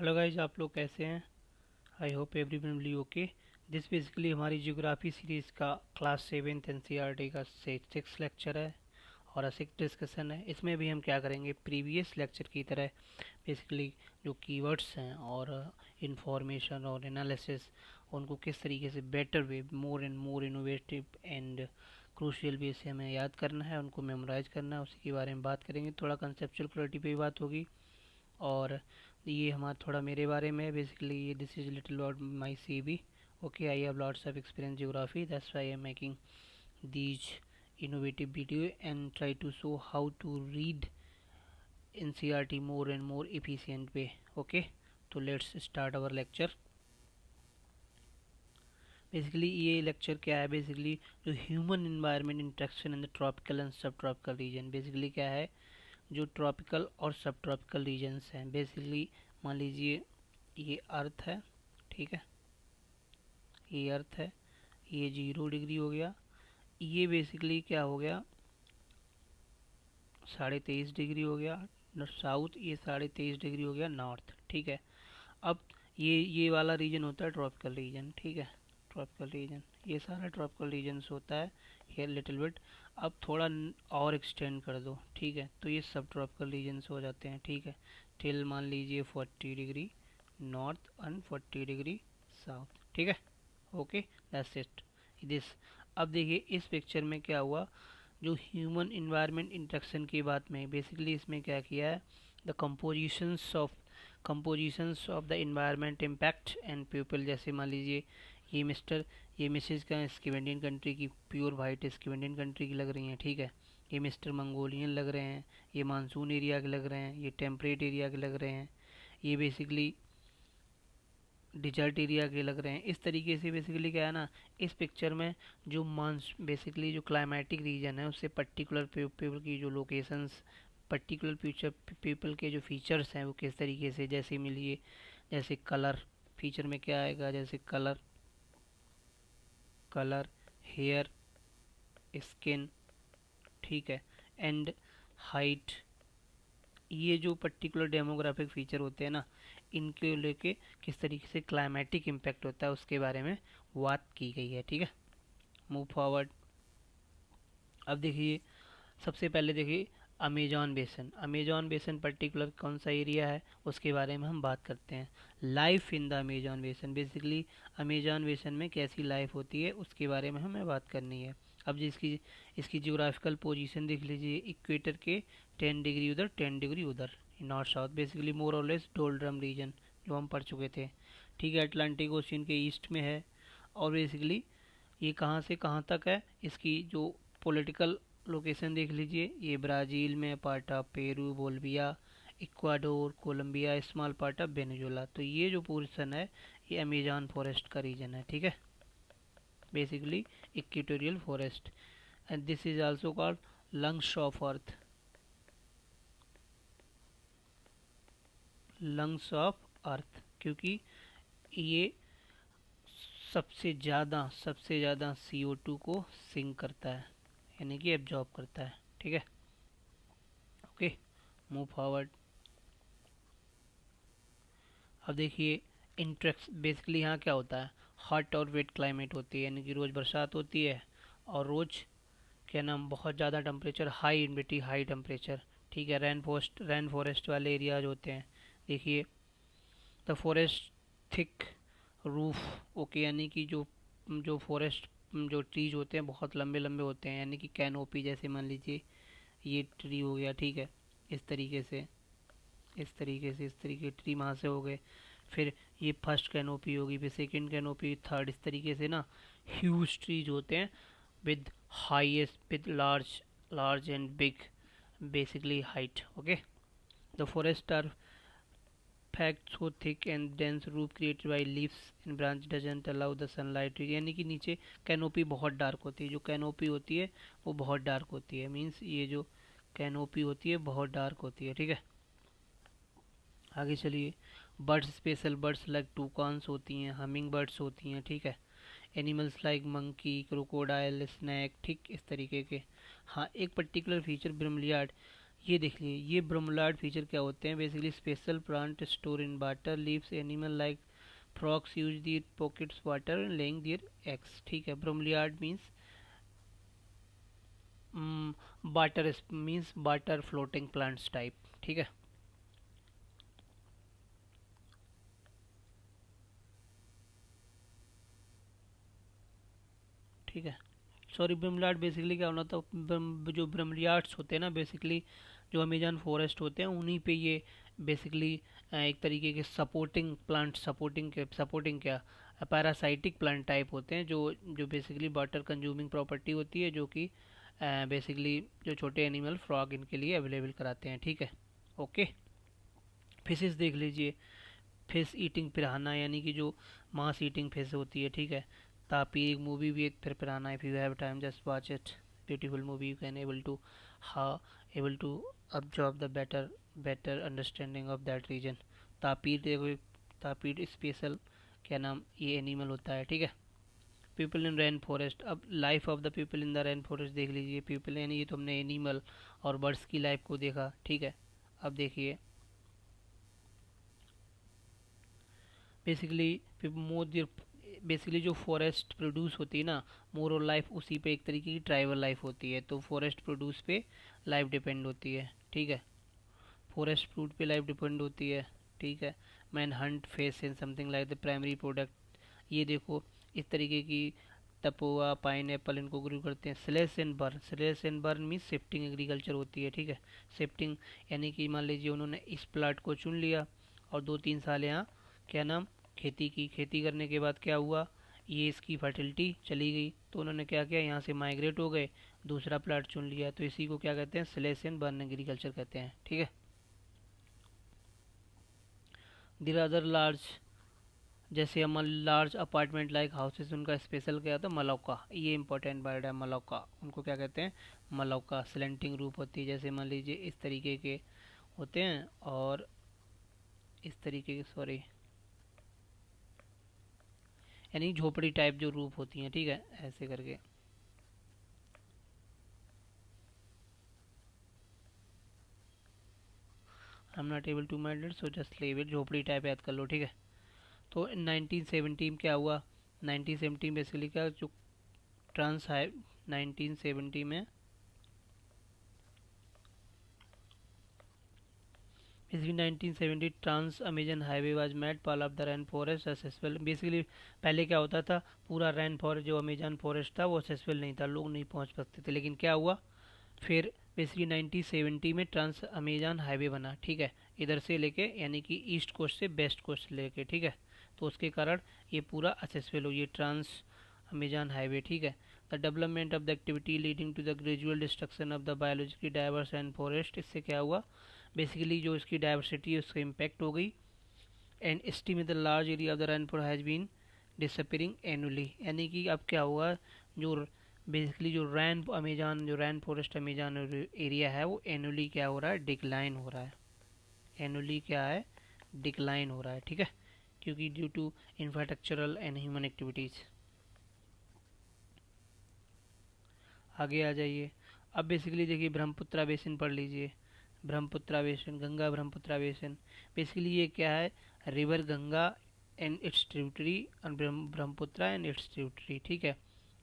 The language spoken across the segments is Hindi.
हेलो गाइज, आप लोग कैसे हैं? I hope everyone will be okay. This basically हमारी जियोग्राफी सीरीज़ का क्लास 7th एनसीईआरटी का 6 लेक्चर है और 6 डिस्कशन है। इसमें भी हम क्या करेंगे, प्रीवियस लेक्चर की तरह बेसिकली जो कीवर्ड्स हैं और इंफॉर्मेशन और एनालिसिस, उनको किस तरीके से better way, more and more innovative and crucial way से हमें याद करना है, उनको मेमोराइज करना है, उसी के बारे में बात करेंगे। थोड़ा कंसेप्चुअल क्लैरिटी पे भी बात होगी। और ये हमारा थोड़ा मेरे बारे में है। बेसिकली ये this is little about my CV। Okay, I have lots of experience geography, that's why I am making these innovative video and try to show how to read NCERT more and more efficient way. Okay, तो let's start our lecture. Basically ये लेक्चर क्या है, बेसिकली जो human environment interaction in the tropical and सब ट्रॉपिकल रीजन। बेसिकली क्या है, जो ट्रॉपिकल और सब ट्रॉपिकल रीजन्स हैं, बेसिकली मान लीजिए ये अर्थ है, ठीक है, ये अर्थ है, ये 0 डिग्री हो गया, ये बेसिकली क्या हो गया 23.5 डिग्री हो गया साउथ, ये 23.5 डिग्री हो गया नॉर्थ, ठीक है। अब ये वाला रीजन होता है ट्रॉपिकल रीजन, ठीक है, ट्रॉपिकल रीजन, ये सारा ट्रॉपिकल रीजन होता है ये लिटिल बिट। अब थोड़ा और एक्सटेंड कर दो, ठीक है, तो ये सब ट्रॉपिकल रीजन्स हो जाते हैं, ठीक है, टिल मान लीजिए 40 degree north and 40 degree south, ठीक है। Okay, that's it this. अब देखिए इस पिक्चर में क्या हुआ, जो ह्यूमन इन्वायरमेंट इंटरेक्शन की बात में बेसिकली इसमें क्या किया है, the compositions of the environment impact and people. जैसे मान लीजिए ये मिस्टर, ये मिसेज का स्कैंडिनेवियन कंट्री की, प्योर वाइट स्कैंडिनेवियन कंट्री की लग रही हैं, ठीक है। ये मिस्टर मंगोलियन लग रहे हैं, ये मानसून एरिया के लग रहे हैं, ये टेम्परेट एरिया के लग रहे हैं, ये बेसिकली डिजर्ट एरिया के लग रहे हैं। इस तरीके से बेसिकली क्या है ना, इस पिक्चर में जो बेसिकली जो क्लाइमेटिक रीजन है उससे पर्टिकुलर पीपल की जो लोकेशंस, पर्टिकुलर पीपल के जो फीचर्स हैं वो किस तरीके से, जैसे मिलिए जैसे कलर, फीचर में क्या आएगा, जैसे कलर, हेयर, स्किन, ठीक है, एंड हाइट। ये जो पर्टिकुलर डेमोग्राफिक फीचर होते हैं ना, इनके लेके किस तरीके से क्लाइमेटिक इम्पैक्ट होता है उसके बारे में बात की गई है, ठीक है। Move forward. अब देखिए सबसे पहले देखिए अमेजॉन बेसन पर्टिकुलर कौन सा एरिया है उसके बारे में हम बात करते हैं। लाइफ इन द अमेजॉन बेसन, बेसिकली अमेजॉन बेसन में कैसी लाइफ होती है उसके बारे में हमें बात करनी है। अब जिसकी इसकी जियोग्राफिकल पोजीशन देख लीजिए, इक्वेटर के 10 डिग्री उधर 10 डिग्री उधर, नॉर्थ साउथ, बेसिकली मोर और लेस डोल्ड्रम रीजन जो हम पढ़ चुके थे, ठीक है। अटलांटिक ओशियन के ईस्ट में है और बेसिकली ये कहाँ से कहाँ तक है, इसकी जो पॉलिटिकल लोकेशन देख लीजिए, ये ब्राज़ील में part of Peru, Bolivia, Ecuador, Colombia, small part of Venezuela. तो ये जो पोर्शन है ये अमेजॉन फॉरेस्ट का रीजन है, ठीक है, basically equatorial forest. And this is also called lungs of earth, lungs of earth, क्योंकि ये सबसे ज़्यादा CO2 को सिंक करता है, यानी कि एब्जॉर्ब करता है, ठीक है। Okay, move forward. अब देखिए इंट्रेक्स, बेसिकली यहाँ क्या होता है, हॉट और वेट क्लाइमेट होती है, यानी कि रोज़ बरसात होती है और रोज़ क्या नाम बहुत ज़्यादा temperature, high humidity, high temperature, ठीक है। रेन फॉरेस्ट वाले एरियाज होते हैं। देखिए the forest thick roof, okay, यानी कि जो जो फॉरेस्ट जो ट्रीज होते हैं बहुत लंबे लंबे होते हैं, यानी कि कैनोपी, जैसे मान लीजिए ये ट्री हो गया, ठीक है, इस तरीके से, इस तरीके ट्री वहाँ से हो गए, फिर ये फर्स्ट कैनोपी होगी, फिर सेकंड कैनोपी, थर्ड, इस तरीके से ना ह्यूज ट्रीज होते हैं with highest with large and big basically height. Okay, the forest are packed so thick and dense roof created by leaves and branch doesn't allow the sunlight, यानी कि नीचे कैनोपी बहुत डार्क होती है, जो कैनोपी होती है वो बहुत डार्क होती है, मीन्स ये जो कैनोपी होती है बहुत डार्क होती है, ठीक है। आगे चलिए, birds, special birds like toucans होती हैं, हमिंग बर्ड्स होती हैं, ठीक है। Animals like monkey, crocodile, snake, ठीक इस तरीके के। हाँ, एक पर्टिकुलर फीचर ब्रिमलियार्ड, ये देख लिए, ये ब्रोमोलाइड फीचर क्या होते हैं, basically special plant store in water leaves animal like frogs use their pockets water laying their eggs. ठीक है, bromeliad means water, means water floating plants type. ठीक है, ठीक है। सॉरी, ब्रह्मलियार्ड बेसिकली क्या होना था, जो ब्रह्मलियार्ड्स होते हैं ना, बेसिकली जो अमेजन फॉरेस्ट होते हैं उन्हीं पे ये बेसिकली एक तरीके के सपोर्टिंग प्लांट, सपोर्टिंग क्या, पैरासाइटिक प्लांट टाइप होते हैं, जो बेसिकली वाटर कंज्यूमिंग प्रॉपर्टी होती है, जो कि बेसिकली जो छोटे एनिमल फ्रॉग इनके लिए अवेलेबल कराते हैं। ठीक है, ओके। फिशेस देख लीजिए, फिश ईटिंग पिराना, यानी कि जो मांस ईटिंग फिश होती है। ठीक है, तापी एक मूवी भी एक फिर piranha, if you have time just watch it, beautiful movie, you can able to absorb the better understanding of that region। Tapir देखो, तापीर स्पेशल क्या नाम ये एनिमल होता है। ठीक है, पीपल इन रेन फॉरेस्ट, अब life of the people in the rain forest देख लीजिए। पीपल यानी ये तो हमने एनिमल और बर्ड्स की लाइफ को देखा। ठीक है, अब देखिए बेसिकली मोर बेसिकली जो फॉरेस्ट प्रोड्यूस होती है ना, मोर और लाइफ उसी पे एक तरीके की ट्राइबल लाइफ होती है, तो फॉरेस्ट प्रोड्यूस पे लाइफ डिपेंड होती है। ठीक है, फॉरेस्ट फ्रूट पे लाइफ डिपेंड होती है। ठीक है, man Hunt face in something like the primary product, ये देखो इस तरीके की तपोआ पाइन एप्पल इनको ग्रो करते हैं। Slash and burn, slash and burn means shifting agriculture होती है। ठीक है, शिफ्टिंग यानी कि मान लीजिए उन्होंने इस प्लाट को चुन लिया और 2-3 साल यहाँ क्या नाम खेती की, खेती करने के बाद क्या हुआ, ये इसकी फर्टिलिटी चली गई, तो उन्होंने क्या किया, यहाँ से माइग्रेट हो गए, दूसरा प्लाट चुन लिया, तो इसी को क्या कहते हैं, स्लेस एंड बर्न एग्रीकल्चर कहते हैं। ठीक है, देयर अदर लार्ज, जैसे हम लार्ज अपार्टमेंट लाइक हाउसेस, उनका स्पेशल क्या था, मलौका, ये इंपॉर्टेंट वर्ड है मलौका, उनको क्या कहते हैं, मलौका। स्लेंटिंग रूफ होती है, जैसे मान लीजिए इस तरीके के होते हैं और इस तरीके के, सॉरी, यानी झोपड़ी टाइप जो रूफ होती हैं। ठीक है, ऐसे करके। I am not able to mind it, so just leave it, झोपड़ी टाइप याद कर लो। ठीक है, तो 1970 में क्या हुआ, 1970 बेसिकली क्या जो ट्रांस है, 1970 में basically 1970 trans Amazon highway was made part of the rain forest successful. Basically पहले क्या होता था, पूरा रैन फॉरेस्ट जो अमेजन फॉरेस्ट था वो सक्सेसफुल नहीं था, लोग नहीं पहुंच सकते थे, लेकिन क्या हुआ फिर बेसिकली 1970 में ट्रांस अमेजन हाईवे बना। ठीक है, इधर से लेके यानी कि ईस्ट कोस्ट से वेस्ट कोस्ट लेके। ठीक है, तो उसके कारण ये पूरा सक्सेसफुल हो, ये ट्रांस अमेजन हाईवे। ठीक है, the development of the activity leading to the gradual destruction of the biologically diverse and forest, इससे क्या हुआ, बेसिकली जो इसकी डाइवर्सिटी है उसका इम्पैक्ट हो गई। And estimate the large area of the rainforest has been disappearing annually, यानी कि अब क्या हुआ, जो बेसिकली जो रैन फॉरेस्ट अमेजन एरिया है वो एनुअली क्या हो रहा है, डिक्लाइन हो रहा है। एनुअली क्या है, डिक्लाइन हो रहा है। ठीक है, क्योंकि due to infrastructural and human activities. आगे आ जाइए, अब बेसिकली देखिए ब्रह्मपुत्रा बेसिन पढ़ लीजिए। Brahmaputra basin, Ganga Brahmaputra basin, basically ये क्या है, river Ganga and it's tributary और ब्रह्मपुत्रा एंड इट्स ट्रिब्यूटरी। ठीक है,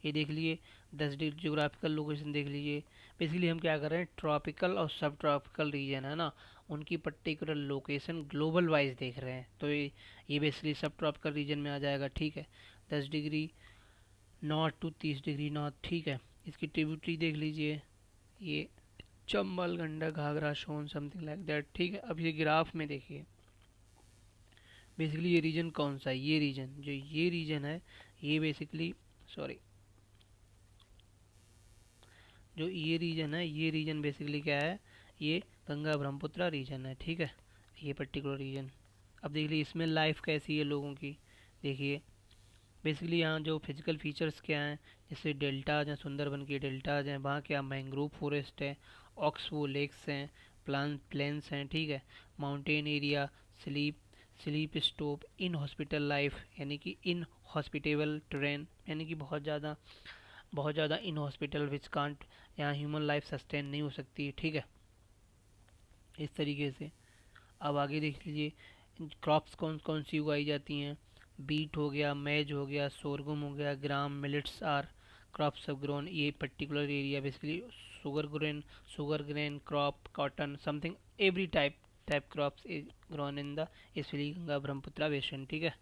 ये देख लिए 10 डिग्री जोग्राफिकल लोकेशन देख लीजिए। बेसिकली हम क्या कर रहे हैं, ट्रॉपिकल और सब ट्रॉपिकल रीजन है ना, उनकी पर्टिकुलर लोकेशन ग्लोबल वाइज देख रहे हैं, तो ये बेसिकली सब ट्रॉपिकल रीजन में आ जाएगा। ठीक है, 10 degree north to 30 degree north. ठीक है, इसकी ट्रिब्यूटरी देख लीजिए, ये Chambal, Gandak, Ghaghara, Son, something like that. ठीक है, अब ये ग्राफ में देखिए बेसिकली ये रीजन कौन सा है, ये रीजन है, ये बेसिकली, सॉरी, जो ये रीजन बेसिकली क्या है, ये गंगा ब्रह्मपुत्रा रीजन है। ठीक है, ये पर्टिकुलर रीजन। अब देख लीजिए इसमें लाइफ कैसी है लोगों की, देखिए बेसिकली यहाँ जो फिजिकल फीचर्स क्या हैं, जैसे डेल्टाज हैं, सुंदरबन के डेल्टाज हैं, वहाँ क्या मैंग्रोव फॉरेस्ट है, ऑक्सवो लेक्स हैं, प्लेन्स हैं। ठीक है, mountain area, sleep sleep stop, in hospital life, यानी कि इन हॉस्पिटेबल ट्रेन, यानी कि बहुत ज़्यादा इन हॉस्पिटल विच कांट, यहाँ ह्यूमन लाइफ सस्टेन नहीं हो सकती। ठीक है, इस तरीके से। अब आगे देख लीजिए क्रॉप्स कौन कौन सी उगाई जाती हैं। बीट हो गया, मेज हो गया, सोरगुम हो गया, gram, millets are crops of grown. ये particular area basically sugar grain crop, cotton, something every type crops is grown in the इसलिए गंगा ब्रह्मपुत्रा बेसिन। ठीक है,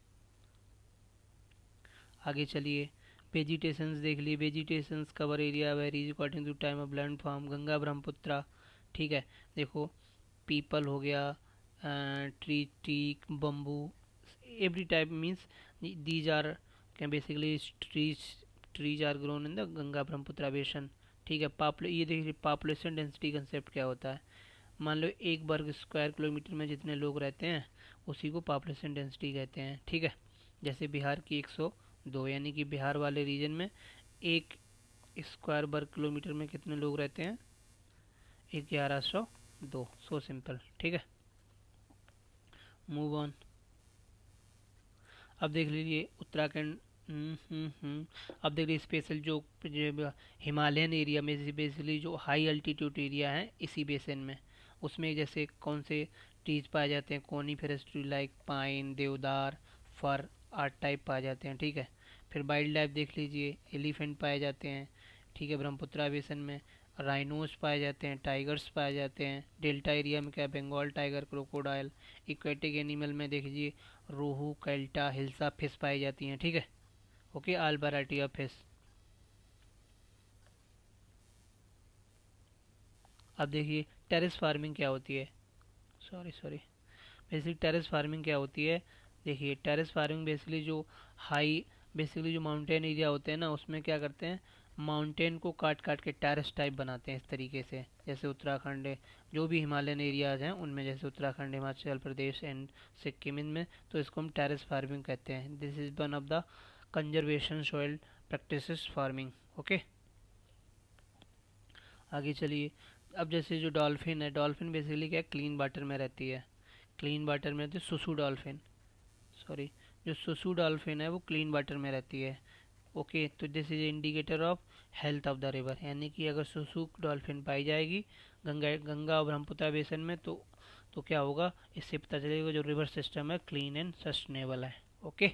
आगे चलिए वेजिटेशंस देख लिए। Vegetations cover area varies according to time of land form Ganga Brahmaputra. ठीक है, देखो पीपल हो गया, tree, teak, bamboo, every type means these are can basically trees are grown in the Ganga Brahmaputra basin. ठीक है, ये देखिए पॉपुलेशन डेंसिटी कंसेप्ट क्या होता है। मान लो एक वर्ग स्क्वायर किलोमीटर में जितने लोग रहते हैं उसी को पॉपुलेशन डेंसिटी कहते हैं। ठीक है, जैसे बिहार की 102, यानी कि बिहार वाले रीजन में एक स्क्वायर वर्ग किलोमीटर में कितने लोग रहते हैं, 1102। So simple. ठीक है, मूव ऑन। अब देख लीजिए उत्तराखंड। अब देख लीजिए स्पेशल जो हिमालयन एरिया में बेसिकली जो हाई अल्टीट्यूड एरिया है इसी बेसिन में, उसमें जैसे कौन से ट्रीज पाए जाते हैं, कोनीफेरस ट्री लाइक पाइन, देवदार, फर आर्ट टाइप पाए जाते हैं। ठीक है, फिर वाइल्ड लाइफ देख लीजिए एलिफेंट पाए जाते हैं। ठीक है, ब्रह्मपुत्रा बेसिन में राइनोस पाए जाते हैं, टाइगर्स पाए जाते हैं। डेल्टा एरिया में क्या, Bengal tiger, crocodile. Aquatic animal में देखिए रोहू, कैल्टा, हिल्सा फिश पाई जाती हैं। ठीक है, okay, all variety of fish. अब देखिए टेरेस फार्मिंग क्या होती है। सॉरी, बेसिकली टेरेस फार्मिंग क्या होती है। देखिए टेरेस फार्मिंग बेसिकली जो माउंटेन एरिया होते हैं ना उसमें क्या करते हैं, माउंटेन को काट काट के टेरेस टाइप बनाते हैं इस तरीके से। जैसे उत्तराखंड है, जो भी हिमालयन एरियाज हैं उनमें, जैसे उत्तराखंड, हिमाचल प्रदेश एंड सिक्किम, इनमें तो इसको हम टेरेस फार्मिंग कहते हैं। This is one of the conservation soil practices farming. Okay, आगे चलिए। अब जैसे जो डॉल्फिन है, डॉल्फिन बेसिकली क्या क्लीन वाटर में रहती है। क्लीन वाटर में रहती है सुसु डॉल्फिन। सॉरी, जो सुसु डॉल्फिन है वो क्लीन वाटर में रहती है। ओके, तो this is indicator of health of the river, यानी कि अगर सुसु डॉल्फिन पाई जाएगी गंगा और ब्रह्मपुत्र बेसिन में तो क्या होगा, इससे पता चलेगा जो रिवर सिस्टम है क्लीन एंड सस्टेनेबल है। ओके,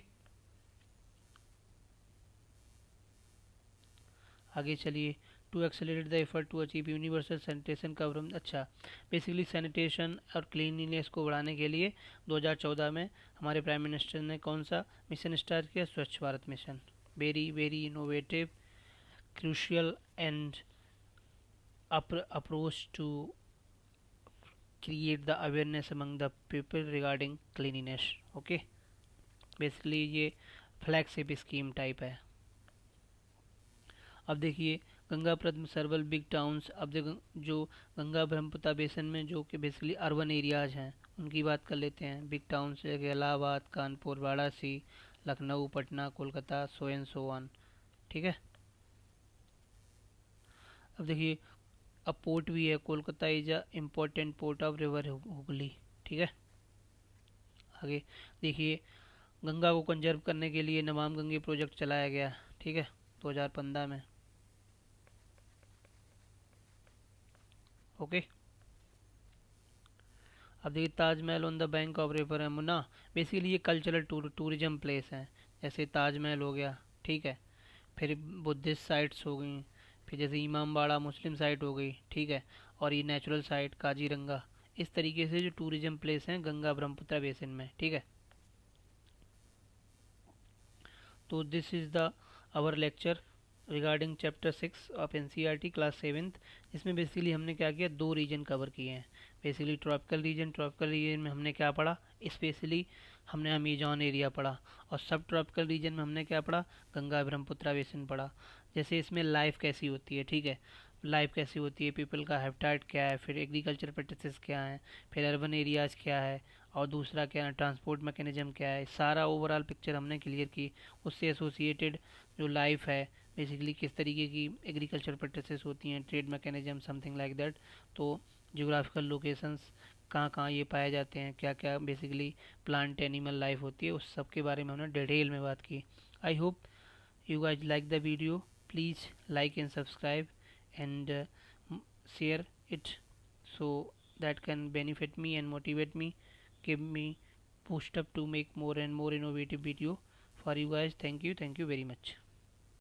आगे चलिए। To accelerate the effort to achieve universal sanitation cover. अच्छा, बेसिकली सैनिटेशन और क्लीनलीनेस को बढ़ाने के लिए 2014 में हमारे प्राइम मिनिस्टर ने कौन सा मिशन स्टार्ट किया, Swachh Bharat mission. Very very innovative, crucial and approach to create the awareness among the people regarding cleanliness. Okay, basically ये फ्लैगशिप स्कीम टाइप है। अब देखिए गंगा प्रथम सर्वल बिग टाउन्स। अब देखो जो गंगा ब्रह्मपुत्र बेसिन में जो कि बेसिकली अर्बन एरियाज हैं उनकी बात कर लेते हैं। बिग टाउन्स जैसे Allahabad, Kanpur, Varanasi, Lucknow, Patna, Kolkata, so and so on. ठीक है, अब देखिए अब पोर्ट भी है, Kolkata is a important port of river Hooghly. ठीक है, आगे देखिए गंगा को कंजर्व करने के लिए नमाम गंगे प्रोजेक्ट चलाया गया। ठीक है, 2015 में। ओके, अब देखिए Taj Mahal on the bank of river Yamuna. Basically ये कल्चरल टूरिज्म प्लेस है, जैसे ताजमहल हो गया। ठीक है, फिर बुद्धिस्ट साइट्स हो गई, फिर जैसे इमामबाड़ा मुस्लिम साइट हो गई। ठीक है, और ये नेचुरल साइट काजीरंगा। इस तरीके से जो टूरिज्म प्लेस हैं गंगा ब्रह्मपुत्र बेसिन में। ठीक है, तो this is the our lecture regarding chapter 6 of NCERT class 7th। इसमें बेसिकली हमने क्या किया, दो रीजन कवर किए हैं। बेसिकली ट्रॉपिकल रीजन में हमने क्या पढ़ा, स्पेशली हमने अमेजॉन एरिया पढ़ा। और सब ट्रॉपिकल रीजन में हमने क्या पढ़ा, गंगा ब्रह्मपुत्र बेसिन पढ़ा। जैसे इसमें लाइफ कैसी होती है। ठीक है, लाइफ कैसी होती है, पीपल का हैबिटेट क्या है, फिर एग्रीकल्चर प्रैक्टिसेस क्या है, फिर अर्बन एरियाज क्या है, और दूसरा क्या है ट्रांसपोर्ट मैकेनिज्म क्या है। सारा ओवरऑल पिक्चर हमने क्लियर की। उससे एसोसिएटेड जो लाइफ है बेसिकली किस तरीके की एग्रीकल्चर प्रैक्टिसेस होती हैं, trade mechanism, something like that. तो जियोग्राफिकल लोकेशंस कहाँ कहाँ ये पाए जाते हैं, क्या क्या बेसिकली प्लांट एनिमल लाइफ होती है, उस सब के बारे में हमने डिटेल में बात की। I hope you guys like the video. Please like and subscribe and share it so that can benefit me and motivate me, give me boost up to make more and more innovative video for you guys. Thank you very much.